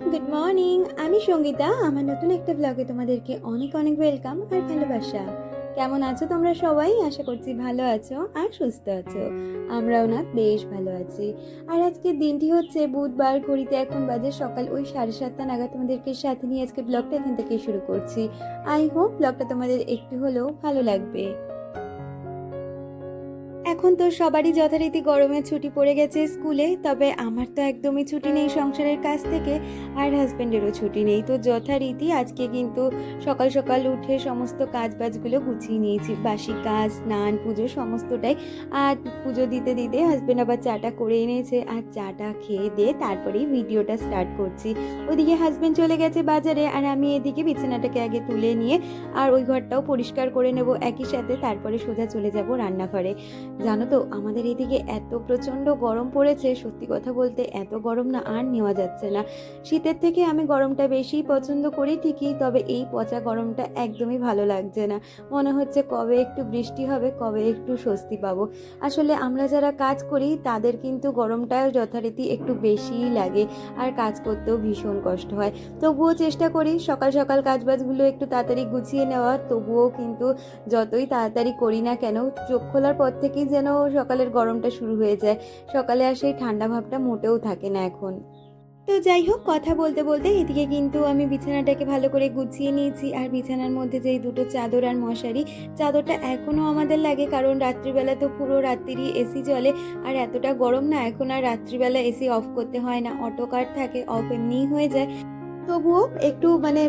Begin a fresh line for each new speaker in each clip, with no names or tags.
Good morning. আমি সঙ্গীতা। আমার নতুন একটা ব্লগে তোমাদেরকে অনেক অনেক ওয়েলকাম আর ভালোবাসা। কেমন আছো তোমরা সবাই? আশা করছি ভালো আছো আর সুস্থ আছো। আমরাও না বেশ ভালো আছি। আর আজকের দিনটি হচ্ছে বুধবার। ঘড়িতে এখন বাজে সকাল ওই 7:30 নাগাদ। তোমাদেরকে সাথে নিয়ে আজকে ব্লগটা এখান থেকে শুরু করছি। আই হোপ ব্লগটা তোমাদের একটু হলেও ভালো লাগবে। এখন তো সবারই যথারীতি গরমের ছুটি পড়ে গেছে স্কুলে, তবে আমার তো একদমই ছুটি নেই সংসারের কাজ থেকে, আর হাজব্যান্ডেরও ছুটি নেই। তো যথারীতি আজকে কিন্তু সকাল সকাল উঠে সমস্ত কাজ বাজগুলো গুছিয়ে নিয়েছি, বাসি কাজ, স্নান, পুজো সমস্তটাই। আর পুজো দিতে দিতে হাজব্যান্ড আবার চাটা করে এনেছে, আর চাটা খেয়ে দিয়ে তারপরেই ভিডিওটা স্টার্ট করছি। ওদিকে হাজব্যান্ড চলে গেছে বাজারে, আর আমি এদিকে বিছানাটাকে আগে তুলে নিয়ে আর ওই ঘরটাও পরিষ্কার করে নেব একই সাথে, তারপরে সোজা চলে যাব রান্নাঘরে। জানো তো আমাদের এদিকে এত প্রচণ্ড গরম পড়েছে, সত্যি কথা বলতে এত গরম না আর নেওয়া যাচ্ছে না। শীতের থেকে আমি গরমটা বেশি পছন্দ করি ঠিকই, তবে এই পচা গরমটা একদমই ভালো লাগছে না। মনে হচ্ছে কবে একটু বৃষ্টি হবে, কবে একটু স্বস্তি পাবো। আসলে আমরা যারা কাজ করি তাদের কিন্তু গরমটা যথারীতি একটু বেশিই লাগে, আর কাজ করতেও ভীষণ কষ্ট হয়। তবুও চেষ্টা করি সকাল সকাল কাজবাজগুলো একটু তাড়াতাড়ি গুছিয়ে নেওয়ার, তবুও কিন্তু যতই তাড়াতাড়ি করি না কেন, চোখ খোলার পর থেকেই যেন সকালের গরমটা শুরু হয়ে যায়। সকালে আর সেই ঠান্ডা ভাবটা মোটেও থাকে না এখন। তো যাই হোক, কথা বলতে বলতে এদিকে কিন্তু আমি বিছানাটাকে ভালো করে গুছিয়ে নিয়েছি। আর বিছানার মধ্যে যেই দুটো চাদর আর মশারি, চাদরটা এখনও আমাদের লাগে, কারণ রাত্রিবেলা তো পুরো রাত্রিরই এসি চলে। আর এতটা গরম না, এখন আর রাত্রিবেলা এসি অফ করতে হয় না, অটো কাট থাকে, অফ এমনিই হয়ে যায়। তবুও একটু মানে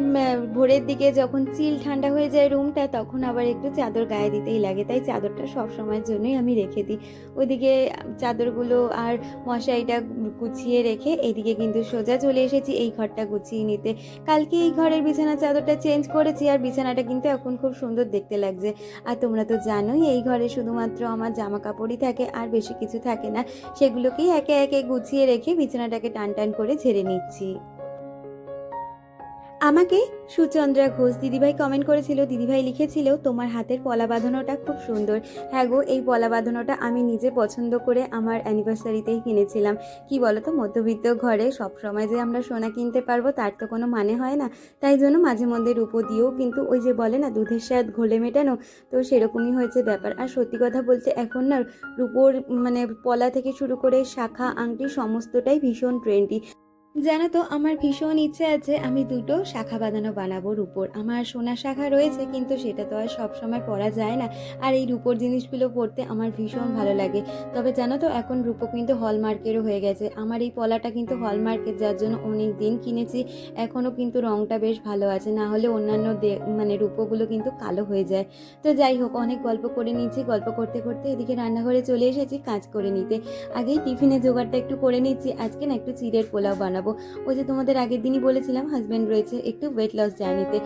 ভোরের দিকে যখন চিল ঠান্ডা হয়ে যায় রুমটা, তখন আবার একটু চাদর গায়ে দিতেই লাগে, তাই চাদরটা সব সময়ের জন্যই আমি রেখে দিই। ওইদিকে চাদরগুলো আর মশারিটা গুছিয়ে রেখে এইদিকে কিন্তু সোজা চলে এসেছি এই ঘরটা গুছিয়ে নিতে। কালকে এই ঘরের বিছানা চাদরটা চেঞ্জ করেছি, আর বিছানাটা কিন্তু এখন খুব সুন্দর দেখতে লাগছে। আর তোমরা তো জানোই এই ঘরে শুধুমাত্র আমার জামা কাপড়ই থাকে, আর বেশি কিছু থাকে না। সেগুলোকেই একে একে গুছিয়ে রেখে বিছানাটাকে টান টান করে ঝেড়ে নিচ্ছি। আমাকে সুচন্দ্রা ঘোষ দিদিভাই কমেন্ট করেছিল, দিদিভাই লিখেছিল তোমার হাতের পলা বাঁধানোটা খুব সুন্দর। হ্যাঁ গো, এই পলা বাঁধানোটা আমি নিজে পছন্দ করে আমার অ্যানিভার্সারিতেই কিনেছিলাম। কি বলো তো, মধ্যবিত্ত ঘরে সব সময় যে আমরা সোনা কিনতে পারবো তার তো কোনো মানে হয় না। তাই জন্য মাঝে মধ্যে রূপো দিয়েও কিন্তু ওই যে বলে না দুধের স্বাদ ঘোলে মেটানো, তো সেরকমই হয়েছে ব্যাপার। আর সত্যি কথা বলতে এখন না রূপোর মানে পলা থেকে শুরু করে শাখা আংটি সমস্তটাই ভীষণ ট্রেন্ডি। জানো তো আমার ভীষণ ইচ্ছে আছে আমি দুটো শাখা বাঁধানো বানাবো রূপোর। আমার সোনার শাখা রয়েছে, কিন্তু সেটা তো আর সবসময় পরা যায় না। আর এই রূপোর জিনিসগুলো পরতে আমার ভীষণ ভালো লাগে। তবে জানো তো এখন রূপো কিন্তু হলমার্কেরও হয়ে গেছে। আমার এই পলাটা কিন্তু হলমার্কের, যার জন্য অনেক দিন কিনেছি। এখনও কিন্তু রঙটা বেশ ভালো আছে, না হলে অন্যান্য মানে রূপোগুলো কিন্তু কালো হয়ে যায়। তো যাই হোক, অনেক গল্প করে নিয়েছি, গল্প করতে করতে এদিকে রান্নাঘরে চলে এসেছি কাজ করে নিতে। আগেই টিফিনে জোগাড়টা একটু করে নিচ্ছি। আজকে না একটু চিড়ের পোলাও বানাবো। ওই যে তোমাদের আগের দিনই বলেছিলাম হাজব্যান্ড রয়েছে একটু ওয়েট লস জার্নিতে,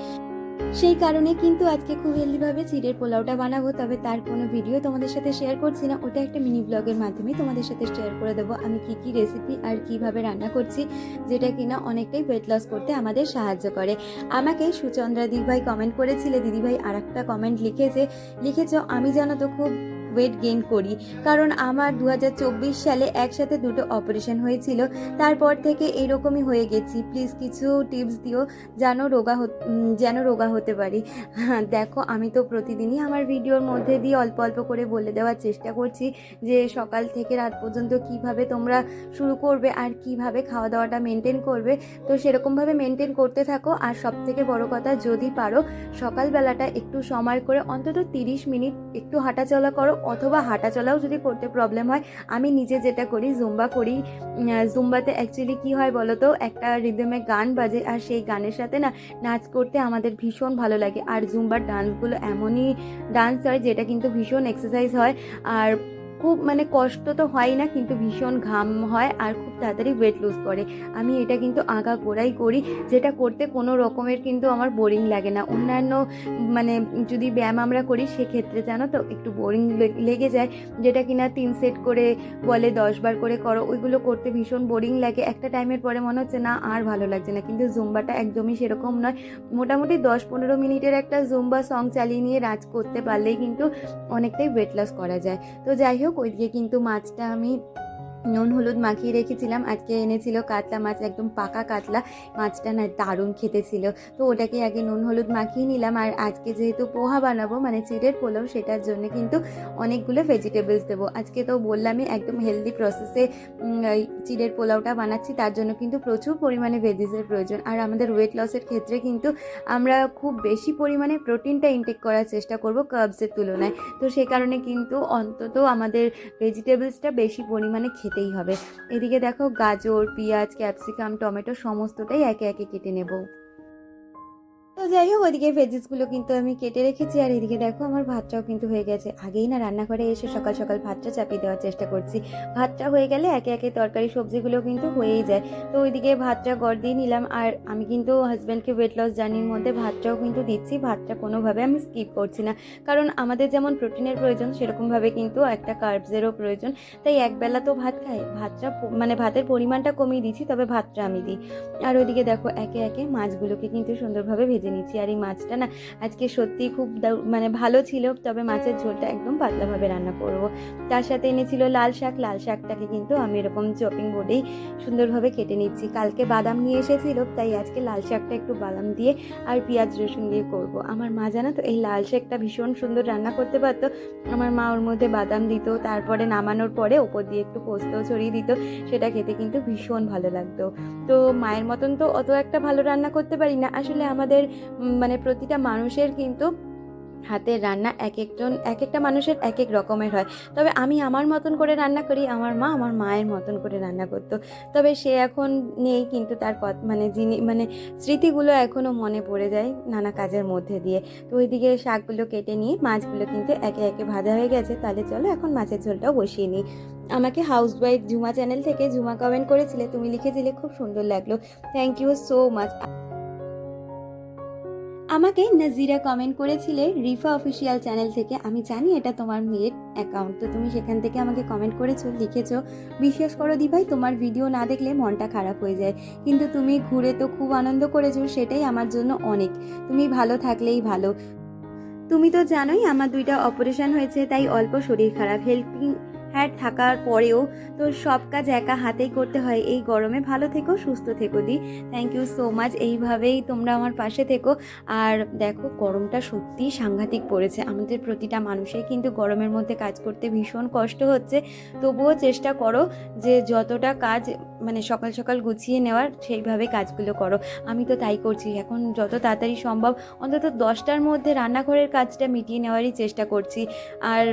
সেই কারণে কিন্তু আজকে খুব হেলদিভাবে চিড়ের পোলাওটা বানাবো। তবে তার কোনো ভিডিও তোমাদের সাথে শেয়ার করছি না, ওটা একটা মিনি ব্লগের মাধ্যমে তোমাদের সাথে শেয়ার করে দেবো আমি কি কি রেসিপি আর কিভাবে রান্না করছি, যেটা কিনা অনেকটাই ওয়েট লস করতে আমাদের সাহায্য করে। আমাকে সুচন্দ্রা দিদিভাই কমেন্ট করেছিলে, দিদিভাই আর একটা কমেন্ট লিখেছ আমি জানো তো খুব ওয়েট গেইন করি, কারণ আমার 2024 সালে একসাথে দুটো অপারেশন হয়েছিল। তারপর থেকে এরকমই হয়ে গেছি। প্লিজ কিছু টিপস দিও যেন রোগা হতে পারি। হ্যাঁ দেখো, আমি তো প্রতিদিনই আমার ভিডিওর মধ্যে দিয়ে অল্প অল্প করে বলে দেওয়ার চেষ্টা করছি যে সকাল থেকে রাত পর্যন্ত কিভাবে তোমরা শুরু করবে আর কিভাবে খাওয়া দাওয়াটা মেনটেন করবে। তো সেরকমভাবে মেনটেন করতে থাকো। আর সব থেকে বড় কথা, যদি পারো সকালবেলাটা একটু সময় করে অন্তত 30 মিনিট একটু হাঁটাচলা করো, অথবা হাঁটাচলাও যদি করতে প্রবলেম হয়, আমি নিজে যেটা করি জুম্বা করি। জুম্বাতে অ্যাকচুয়ালি কী হয় বলো তো, একটা রিদমে গান বাজে, আর সেই গানের সাথে না নাচ করতে আমাদের ভীষণ ভালো লাগে। আর জুম্বার ডান্সগুলো এমনই ডান্স হয় যেটা কিন্তু ভীষণ এক্সারসাইজ হয়, আর খুব মানে কষ্ট তো হয় না, কিন্তু ভীষণ ঘাম হয়, আর খুব তাড়াতাড়ি ওয়েট লুজ করে। আমি এটা কিন্তু আগাগোড়াই করি, যেটা করতে কোনো রকমের কিন্তু আমার বোরিং লাগে না। অন্যান্য মানে যদি ব্যায়াম আমরা করি সেক্ষেত্রে জানো তো একটু বোরিং লেগে যায়, যেটা কিনা 3 সেট করে বলে 10 বার করে করো, ওইগুলো করতে ভীষণ বোরিং লাগে। একটা টাইমের পরে মনে হচ্ছে না আর ভালো লাগছে না। কিন্তু জুম্বাটা একদমই সেরকম নয়। মোটামুটি 10-15 মিনিটের একটা জুম্বা সং চালিয়ে নিয়ে রাজ করতে পারলেই কিন্তু অনেকটাই ওয়েট লস করা যায়। তো যাই হোক, ওইদিকে কিন্তু মাছটা আমি নুন হলুদ মাখিয়ে রেখেছিলাম। আজকে এনেছিল কাতলা মাছ, একদম পাকা কাতলা মাছটা, না দারুণ খেতে ছিল। তো ওটাকে আগে নুন হলুদ মাখিয়ে নিলাম। আর আজকে যেহেতু পোহা বানাবো, মানে চিড়ের পোলাও, সেটার জন্য কিন্তু অনেকগুলো ভেজিটেবলস দেবো। আজকে তো বললামই একদম হেলদি প্রসেসে এই চিড়ের পোলাওটা বানাচ্ছি, তার জন্য কিন্তু প্রচুর পরিমাণে ভেজিসের প্রয়োজন। আর আমাদের ওয়েট লসের ক্ষেত্রে কিন্তু আমরা খুব বেশি পরিমাণে প্রোটিনটা ইনটেক করার চেষ্টা করব কার্বসের তুলনায়। তো সেই কারণে কিন্তু অন্তত আমাদের ভেজিটেবলসটা বেশি পরিমাণে খেতেই হবে। এদিকে দেখো গাজর, পেঁয়াজ, ক্যাপসিকাম, টমেটো সমস্তটাই একে একে কেটে নেব। তো যাই হোক, ওইদিকে ভেজিসগুলো কিন্তু আমি কেটে রেখেছি। আর এদিকে দেখো আমার ভাতটাও কিন্তু হয়ে গেছে। আগেই না রান্নাঘরে এসে সকাল সকাল ভাতটা চাপিয়ে দেওয়ার চেষ্টা করছি। ভাতটা হয়ে গেলে একে একে তরকারি সবজিগুলো কিন্তু হয়েই যায়। তো ওইদিকে ভাতটা গড় দিয়ে নিলাম। আর আমি কিন্তু হাজব্যান্ডকে ওয়েট লস জার্নির মধ্যে ভাতটাও কিন্তু দিচ্ছি। ভাতটা কোনোভাবে আমি স্কিপ করছি না, কারণ আমাদের যেমন প্রোটিনের প্রয়োজন সেরকমভাবে কিন্তু একটা কার্বসেরও প্রয়োজন। তাই একবেলা তো ভাত খাই, ভাতটা মানে ভাতের পরিমাণটা কমিয়ে দিচ্ছি, তবে ভাতটা আমি দিই। আর ওইদিকে দেখো একে একে মাছগুলোকে কিন্তু সুন্দরভাবে ভেজে নিচ্ছি। আর এই মাছটা না আজকে সত্যি খুব মানে ভালো ছিল, তবে মাছের ঝোলটা একদম পাতলাভাবে রান্না করব। তার সাথে এনেছিল লাল শাক। লাল শাকটাকে কিন্তু আমি এরকম চপিং বোর্ডেই সুন্দরভাবে কেটে নিচ্ছি। কালকে বাদাম নিয়ে এসেছিল, তাই আজকে লাল শাকটা একটু বাদাম দিয়ে আর পেঁয়াজ রসুন দিয়ে করব। আমার মা জানো তো এই লাল শাকটা ভীষণ সুন্দর রান্না করতে পারতো। আমার মা ওর মধ্যে বাদাম দিত, তারপরে নামানোর পরে ওপর দিয়ে একটু পোস্ত ছড়িয়ে দিত, সেটা খেতে কিন্তু ভীষণ ভালো লাগতো। তো মায়ের মতন তো অত একটা ভালো রান্না করতে পারি না আসলে। আমাদের মানে প্রতিটা মানুষের কিন্তু হাতের রান্না এক একটা মানুষের এক এক রকমের হয়। তবে আমি আমার মতন করে রান্না করি, আমার মা আমার মায়ের মতন করে রান্না করতো। তবে সে এখন নেই, কিন্তু তার মানে স্মৃতিগুলো এখনও মনে পড়ে যায় নানা কাজের মধ্যে দিয়ে। তো ওইদিকে শাকগুলো কেটে নিয়ে মাছগুলো কিন্তু একে একে ভাজা হয়ে গেছে। তাহলে চলো এখন মাছের ঝোলটাও বসিয়ে নিই। আমাকে হাউসওয়াইফ ঝুমা চ্যানেল থেকে ঝুমা কমেন্ট করেছিলে, তুমি লিখেছিলে খুব সুন্দর লাগলো, থ্যাংক ইউ সো মাচ। আমাকে নাজিরা কমেন্ট করেছিলে রিফা অফিসিয়াল চ্যানেল থেকে। আমি জানি এটা তোমার মেয়ের অ্যাকাউন্ট, তো তুমি সেখান থেকে আমাকে কমেন্ট করেছো, লিখেছো, বিশ্বাস করো দিভাই তোমার ভিডিও না দেখলে মনটা খারাপ হয়ে যায়, কিন্তু তুমি ঘুরে তো খুব আনন্দ করেছো, সেটাই আমার জন্য অনেক। তুমি ভালো থাকলেই ভালো। তুমি তো জানোই আমার 2টা অপারেশন হয়েছে, তাই অল্প শরীর খারাপ। হেল্পিং হ্যান্ড থাকার পরেও তো সব কাজ একা হাতেই করতে হয়। এই গরমে ভালো থেকো, সুস্থ থেকো দি। Thank you so much. এইভাবেই তোমরা আমার পাশে থেকো। আর দেখো গরমটা সত্যিই সাংঘাতিক পড়েছে। আমাদের প্রতিটা মানুষের কিন্তু গরমের মধ্যে কাজ করতে ভীষণ কষ্ট হচ্ছে। তবুও চেষ্টা করো যে যতটা কাজ মানে সকাল সকাল গুছিয়ে নেওয়ার, সেইভাবে কাজগুলো করো। আমি তো তাই করছি এখন, যত তাড়াতাড়ি সম্ভব অন্তত 10টার মধ্যে রান্নাঘরের কাজটা মিটিয়ে নেওয়ারই চেষ্টা করছি। আর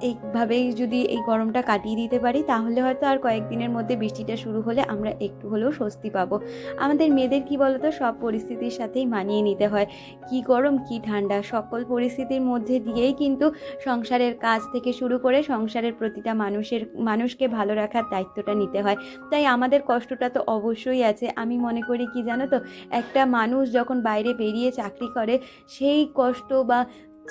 এইভাবেই যদি এই গরমটা কাটিয়ে দিতে পারি, তাহলে হয়তো আর কয়েকদিনের মধ্যে বৃষ্টিটা শুরু হলে আমরা একটু হলেও স্বস্তি পাবো। আমাদের মেয়েদের কি বলতো, সব পরিস্থিতির সাথেই মানিয়ে নিতে হয়। কি গরম কি ঠান্ডা, সকল পরিস্থিতির মধ্যে দিয়েই কিন্তু সংসারের কাজ থেকে শুরু করে সংসারের প্রতিটা মানুষকে ভালো রাখার দায়িত্বটা নিতে হয়। তাই আমাদের কষ্টটা তো অবশ্যই আছে। আমি মনে করি কি জানো তো, একটা মানুষ যখন বাইরে বেরিয়ে চাকরি করে, সেই কষ্ট বা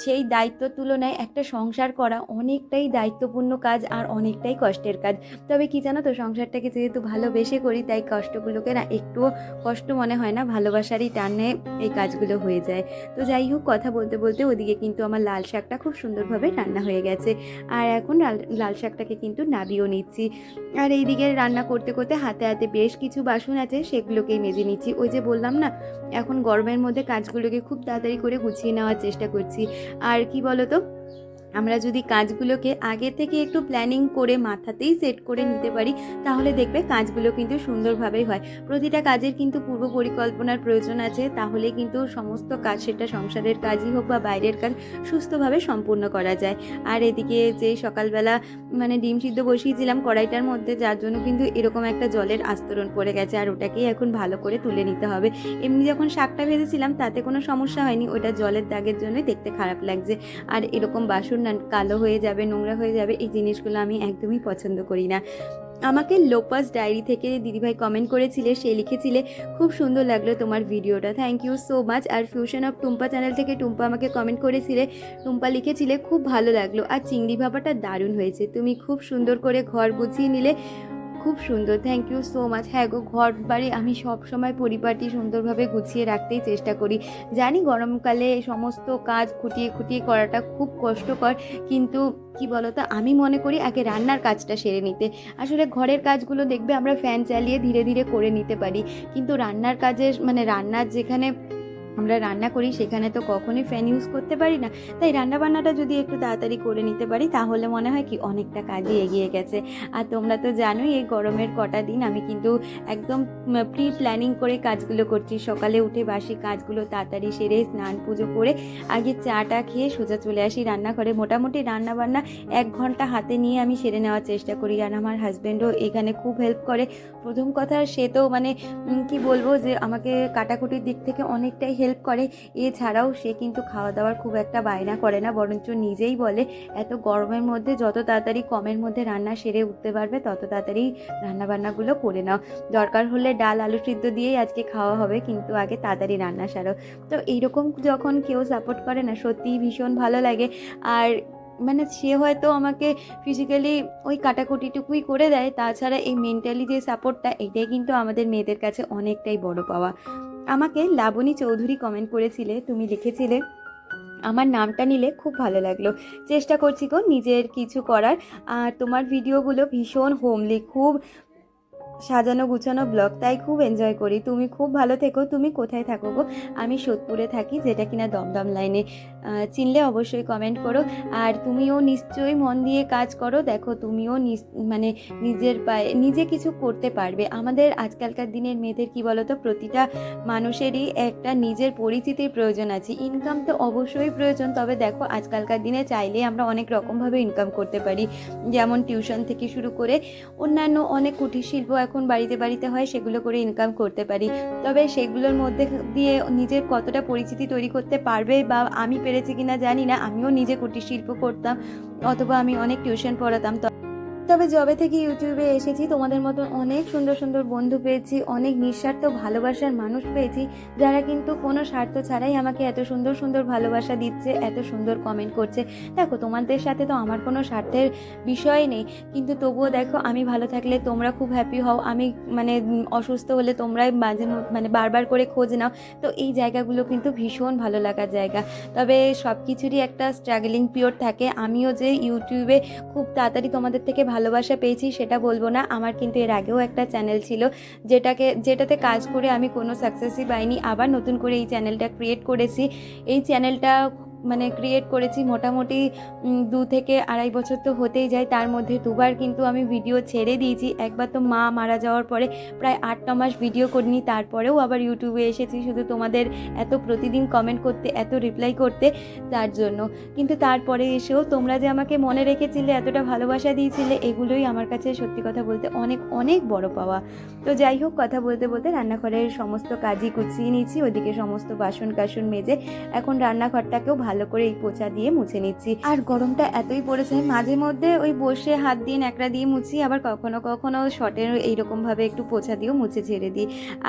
সেই দায়িত্বর তুলনায় একটা সংসার করা অনেকটাই দায়িত্বপূর্ণ কাজ আর অনেকটাই কষ্টের কাজ। তবে কি জানো তো, সংসারটাকে যেহেতু ভালোবেসে করি, তাই কষ্টগুলোকে না একটুও কষ্ট মনে হয় না, ভালোবাসারই টানে এই কাজগুলো হয়ে যায়। তো যাই হোক, কথা বলতে বলতে ওদিকে কিন্তু আমার লাল শাকটা খুব সুন্দরভাবে রান্না হয়ে গেছে। আর এখন লাল শাকটাকে কিন্তু নাবিয়েও নিচ্ছি। আর এইদিকে রান্না করতে করতে হাতে হাতে বেশ কিছু বাসন আছে, সেগুলোকেই মেজে নিচ্ছি। ওই যে বললাম না, এখন গরমের মধ্যে কাজগুলোকে খুব তাড়াতাড়ি করে গুছিয়ে নেওয়ার চেষ্টা করছি। আর কি বলতো, আমরা যদি কাজগুলোকে আগে থেকে একটু প্ল্যানিং করে মাথাতেই সেট করে নিতে পারি, তাহলে দেখবে কাজগুলো কিন্তু সুন্দরভাবেই হয়। প্রতিটা কাজের কিন্তু পূর্ব পরিকল্পনার প্রয়োজন আছে, তাহলে কিন্তু সমস্ত কাজ, সেটা সংসারের কাজই হোক বা বাইরের কাজ, সুস্থভাবে সম্পূর্ণ করা যায়। আর এদিকে যে সকালবেলা মানে ডিম সিদ্ধ বসিয়েছিলাম কড়াইটার মধ্যে, যার জন্য কিন্তু এরকম একটা জলের আস্তরণ পড়ে গেছে। আর ওটাকেই এখন ভালো করে তুলে নিতে হবে। এমনি যখন শাকটা ভেজেছিলাম তাতে কোনো সমস্যা হয়নি, ওটা জলের দাগের জন্যই দেখতে খারাপ লাগছে। আর এরকম বাসন কালো হয়ে যাবে, নোংরা হয়ে যাবে, এই জিনিসগুলো আমি একদমই পছন্দ করি না। আমাকে লোপাস ডায়েরি থেকে দিদিভাই কমেন্ট করেছিলে, সে লিখেছিলে খুব সুন্দর লাগলো তোমার ভিডিওটা, থ্যাংক ইউ সো মাচ। আর ফিউশন অফ টুম্পা চ্যানেল থেকে টুম্পা আমাকে কমেন্ট করেছিলে, টুম্পা লিখেছিলে খুব ভালো লাগলো আর চিংড়ি ভাপাটা দারুণ হয়েছে, তুমি খুব সুন্দর করে ঘর গুছিয়ে নিলে, খুব সুন্দর, থ্যাংক ইউ সো মাচ। হ্যাঁ গো, ঘর বাড়ি আমি সব সময় পরিপাটি সুন্দরভাবে গুছিয়ে রাখতেই চেষ্টা করি। জানি গরমকালে সমস্ত কাজ খুঁটিয়ে খুঁটিয়ে করাটা খুব কষ্টকর, কিন্তু কি বলতো, আমি মনে করি আগে রান্নার কাজটা সেরে নিতে। আসলে ঘরের কাজগুলো দেখবে আমরা ফ্যান চালিয়ে ধীরে ধীরে করে নিতে পারি, কিন্তু রান্নার কাজের মানে রান্নার যেখানে আমরা রান্না করি সেখানে তো কখনোই ফ্যান ইউজ করতে পারি না। তাই রান্নাবান্নাটা যদি একটু তাড়াতাড়ি করে নিতে পারি তাহলে মনে হয় কি অনেকটা কাজই এগিয়ে গেছে। আর তোমরা তো জানোই এই গরমের কটা দিন আমি কিন্তু একদম প্রি প্ল্যানিং করে কাজগুলো করছি। সকালে উঠে বাসি কাজগুলো তাড়াতাড়ি সেরে স্নান পুজো করে আগে চাটা খেয়ে সোজা চলে আসি রান্নাঘরে। মোটামুটি রান্নাবান্না 1 ঘন্টা হাতে নিয়ে আমি সেরে নেওয়ার চেষ্টা করি। আর আমার হাজব্যান্ডও এখানে খুব হেল্প করে। প্রথম কথা, সে তো মানে কি বলবো যে আমাকে কাটাকুটির দিক থেকে অনেকটাই হেল্প করে। এছাড়াও সে কিন্তু খাওয়া দাওয়ার খুব একটা বায়না করে না, বরঞ্চ নিজেই বলে এত গরমের মধ্যে যত তাড়াতাড়ি কমের মধ্যে রান্না সেরে উঠতে পারবে তত তাড়াতাড়ি রান্নাবান্নাগুলো করে নাও। দরকার হলে ডাল আলু সিদ্ধ দিয়েই আজকে খাওয়া হবে, কিন্তু আগে তাড়াতাড়ি রান্না সারো। তো এইরকম যখন কেউ সাপোর্ট করে না, সত্যিই ভীষণ ভালো লাগে। আর মানে সে হয়তো আমাকে ফিজিক্যালি ওই কাটাকুটিটুকুই করে দেয়, তাছাড়া এই মেন্টালি যে সাপোর্টটা, এটাই কিন্তু আমাদের মেয়েদের কাছে অনেকটাই বড় পাওয়া। আমাকে লাবণী চৌধুরী কমেন্ট করেছিলে, তুমি লিখেছিলে আমার নামটা নিলে খুব ভালো লাগলো। চেষ্টা করছি গো নিজের কিছু করার। আর তোমার ভিডিওগুলো ভীষণ হোমলি, খুব সাজানো গুছানো ব্লগ, তাই খুব এনজয় করি। তুমি খুব ভালো থেকো। তুমি কোথায় থাকো গো? আমি সোদপুরে থাকি, যেটা কিনা দমদম লাইনে। চিনলে অবশ্যই কমেন্ট করো। আর তুমিও নিশ্চয়ই মন দিয়ে কাজ করো। দেখো তুমিও মানে নিজের পায়ে নিজে কিছু করতে পারবে। আমাদের আজকালকার দিনের মেয়েদের কি বলতো, প্রতিটা মানুষেরই একটা নিজের পরিচিতির প্রয়োজন আছে। ইনকাম তো অবশ্যই প্রয়োজন, তবে দেখো আজকালকার দিনে চাইলে আমরা অনেক রকমভাবে ইনকাম করতে পারি। যেমন টিউশন থেকে শুরু করে অন্যান্য অনেক কুটির শিল্প এখন বাড়িতে বাড়িতে হয়, সেগুলো করে ইনকাম করতে পারি। তবে সেগুলোর মধ্যে দিয়ে নিজের কতটা পরিচিতি তৈরি করতে পারবে বা আমি পেরেছি কিনা জানি না। আমিও নিজে কুটির শিল্প করতাম, অথবা আমি অনেক টিউশন পড়াতাম। তবে যবে থেকে ইউটিউবে এসেছি তোমাদের মতন অনেক সুন্দর সুন্দর বন্ধু পেয়েছি, অনেক নিঃস্বার্থ ভালোবাসার মানুষ পেয়েছি, যারা কিন্তু কোনো স্বার্থ ছাড়াই আমাকে এত সুন্দর সুন্দর ভালোবাসা দিচ্ছে, এত সুন্দর কমেন্ট করছে। দেখো তোমাদের সাথে তো আমার কোনো স্বার্থের বিষয় নেই, কিন্তু তবুও দেখো আমি ভালো থাকলে তোমরা খুব হ্যাপি হও, আমি মানে অসুস্থ হলে তোমরাই মানে বারবার করে খোঁজ নাও। তো এই জায়গাগুলো কিন্তু ভীষণ ভালো লাগার জায়গা। তবে সব কিছুরই একটা স্ট্রাগলিং পিরিয়ড থাকে। আমিও যে ইউটিউবে খুব তাড়াতাড়ি তোমাদের থেকে ভালোবাসা পেয়েছি সেটা বলবো না। আমার কিন্তু এর আগেও একটা চ্যানেল ছিল, যেটাতে কাজ করে আমি কোনো সাকসেসই পাইনি। আবার নতুন করে এই চ্যানেলটা ক্রিয়েট করেছি। এই চ্যানেলটা মানে ক্রিয়েট করেছি মোটামুটি 2 থেকে 2.5 বছর তো হতেই যায়। তার মধ্যে 2বার কিন্তু আমি ভিডিও ছেড়ে দিয়েছি। একবার তো মা মারা যাওয়ার পরে প্রায় 8-9 মাস ভিডিও করিনি, তারপরেও আবার ইউটিউবে এসেছি শুধু তোমাদের এত প্রতিদিন কমেন্ট করতে, এত রিপ্লাই করতে, তার জন্য। কিন্তু তারপরে এসেও তোমরা যে আমাকে মনে রেখেছিলে, এতটা ভালোবাসা দিয়েছিলে, এগুলোই আমার কাছে সত্যি কথা বলতে অনেক অনেক বড় পাওয়া। তো যাই হোক, কথা বলতে বলতে রান্নাঘরের সমস্ত কাজই গুছিয়ে নিয়েছি, ওইদিকে সমস্ত বাসন কাসন মেজে এখন রান্নাঘরটাকেও ভালো করে এই পোছা দিয়ে মুছে নিচ্ছি। আর গরমটা এতই পড়েছে, মাঝে মধ্যে ওই বসে হাত দিয়ে ন্যাকড়া দিয়ে মুছি, আবার কখনো কখনো শর্টের এইরকমভাবে একটু পোছা দিয়েও মুছে ছেড়ে দিই।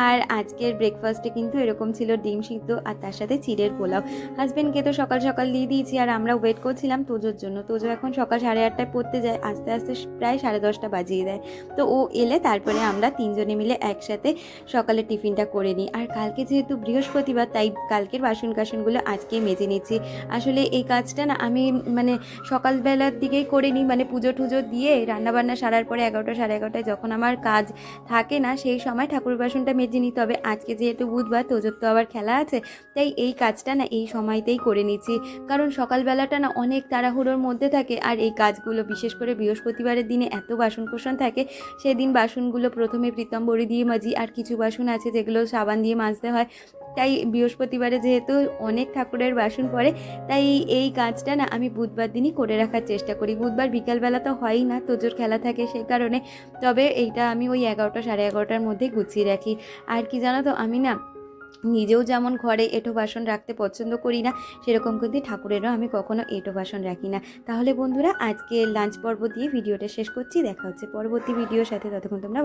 আর আজকের ব্রেকফাস্টে কিন্তু এরকম ছিল ডিম সিদ্ধ আর তার সাথে চিড়ের পোলাও। হাজব্যান্ডকে তো সকাল সকাল দিয়ে দিয়েছি, আর আমরা ওয়েট করছিলাম তোজোর জন্য। তোজো এখন সকাল 8:30টায় পড়তে যায়, আস্তে আস্তে প্রায় 10:30টা বাজিয়ে দেয়। তো ও এলে তারপরে আমরা 3 জনে মিলে একসাথে সকালে টিফিনটা করে নিই। আর কালকে যেহেতু বৃহস্পতিবার, তাই কালকের বাসন কাসনগুলো আজকেই মেজে নিচ্ছি। আসলে এই কাজটা না আমি মানে সকালবেলার দিকেই করে নিই, মানে পুজো টুজো দিয়ে রান্নাবান্না সারার পরে 11টা 11:30টায় যখন আমার কাজ থাকে না, সেই সময় ঠাকুর বাসনটা মেজে নিই। তবে আজকে যেহেতু বুধবার, তোজোর তো আবার খেলা আছে, তাই এই কাজটা না এই সময়তেই করে নিচ্ছি। কারণ সকালবেলাটা না অনেক তাড়াহুড়োর মধ্যে থাকে, আর এই কাজগুলো বিশেষ করে বৃহস্পতিবারের দিনে এত বাসন থাকে, সেদিন বাসনগুলো প্রথমে প্রীতমবড়ি দিয়ে মাজি, আর কিছু বাসন আছে যেগুলো সাবান দিয়ে মাজতে হয়। তাই বৃহস্পতিবারে যেহেতু অনেক ঠাকুরের বাসন পড়ে, তাই এই কাজটা না আমি বুধবার দিনই করে রাখার চেষ্টা করি। বুধবার বিকালবেলা তো হয়ই না, তোজোর খেলা থাকে সেই কারণে। তবে এইটা আমি ওই 11টা 11:30টার মধ্যে গুছিয়ে রাখি। আর কি জানো তো, আমি না নিজেও যেমন ঘরে এঁটো বাসন রাখতে পছন্দ করি না, সেরকম কিন্তু ঠাকুরেরও আমি কখনো এঁটো বাসন রাখি না। তাহলে বন্ধুরা, আজকে লাঞ্চ পর্ব দিয়ে ভিডিওটা শেষ করছি। দেখা হচ্ছে পরবর্তী ভিডিওর সাথে, ততক্ষণ তোমরা